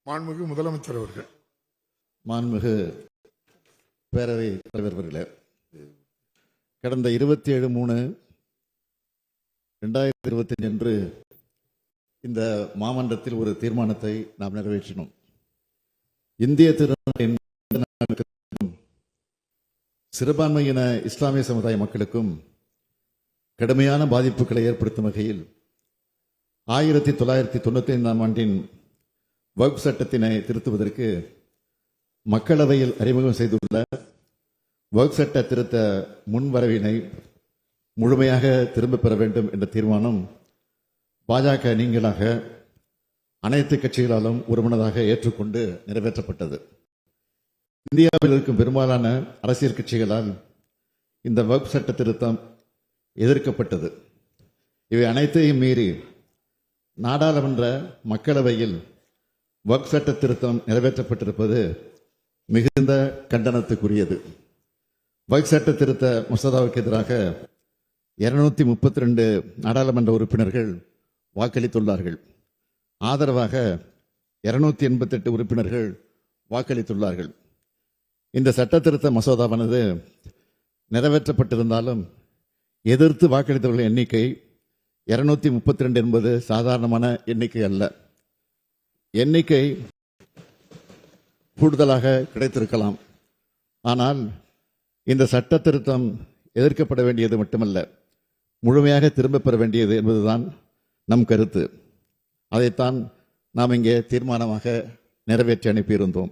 மாண்புமிகு முதலமைச்சர் அவர்கள். மாண்புமிகு பேரவை தலைவர் அவர்களே, கடந்த 27/3/2025 அன்று இந்த மாமன்றத்தில் ஒரு தீர்மானத்தை நாம் நிறைவேற்றினோம். இந்திய திருநாட்டின் சிறுபான்மையின இஸ்லாமிய சமுதாய மக்களுக்கும் கடுமையான பாதிப்புகளை ஏற்படுத்தும் வகையில் 1995 ஆண்டின் வக்ஃப் சட்டத்தினை திருத்துவதற்கு மக்களவையில் அறிமுகம் செய்துள்ள வக்ஃப் சட்ட திருத்த முன்வரவினை முழுமையாக திரும்பப் பெற வேண்டும் என்ற தீர்மானம் பாஜக நீங்களாக அனைத்து கட்சிகளாலும் ஒருமனதாக ஏற்றுக்கொண்டு நிறைவேற்றப்பட்டது. இந்தியாவில் இருக்கும் பெரும்பாலான அரசியல் கட்சிகளால் இந்த வக்ஃப் சட்ட திருத்தம் எதிர்க்கப்பட்டது. இவை அனைத்தையும் மீறி நாடாளுமன்ற மக்களவையில் வக்ஃப் சட்ட திருத்தம் நிறைவேற்றப்பட்டிருப்பது மிகுந்த கண்டனத்துக்குரியது. வக்ஃப் சட்ட திருத்த மசோதாவுக்கு எதிராக 232 நாடாளுமன்ற உறுப்பினர்கள் வாக்களித்துள்ளார்கள். ஆதரவாக 288 உறுப்பினர்கள் வாக்களித்துள்ளார்கள். இந்த சட்ட திருத்த மசோதாவானது நிறைவேற்றப்பட்டிருந்தாலும் எதிர்த்து வாக்களித்தவர்களின் எண்ணிக்கை 232 என்பது சாதாரணமான எண்ணிக்கை அல்ல. எண்ணிக்கை கூடுதலாக கிடைத்திருக்கலாம். ஆனால் இந்த சட்ட திருத்தம் எதிர்க்கப்பட வேண்டியது மட்டுமல்ல, முழுமையாக திரும்பப் பெற வேண்டியது என்பதுதான் நம் கருத்து. அதைத்தான் நாம் இங்கே தீர்மானமாக நிறைவேற்றி அனுப்பியிருந்தோம்.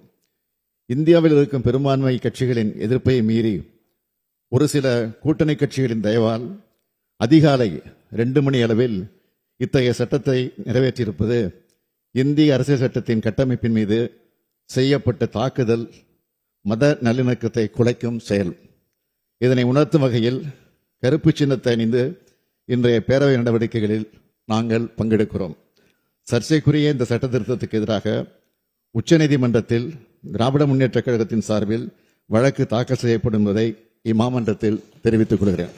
இந்தியாவில் இருக்கும் பெரும்பான்மை கட்சிகளின் எதிர்ப்பை மீறி ஒரு சில கூட்டணி கட்சிகளின் தயவால் அதிகாலை 2 மணி அளவில் இத்தகைய சட்டத்தை நிறைவேற்றியிருப்பது இந்திய அரசியல் சட்டத்தின் கட்டமைப்பின் மீது செய்யப்பட்ட தாக்குதல், மத நல்லிணக்கத்தை குலைக்கும் செயல். இதனை உணர்த்தும் வகையில் கருப்பு சின்னத்தை அணிந்து இன்றைய பேரவை நடவடிக்கைகளில் நாங்கள் பங்கெடுக்கிறோம். சர்ச்சைக்குரிய இந்த சட்ட திருத்தத்துக்கு எதிராக உச்சநீதிமன்றத்தில் திராவிட முன்னேற்ற கழகத்தின் சார்பில் வழக்கு தாக்கல் செய்யப்படும் என்பதை இம்மாமன்றத்தில் தெரிவித்துக் கொள்கிறேன்.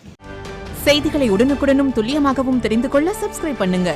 செய்திகளை உடனுக்குடனும் துல்லியமாகவும் தெரிந்து கொள்ள சப்ஸ்கிரைப் பண்ணுங்க.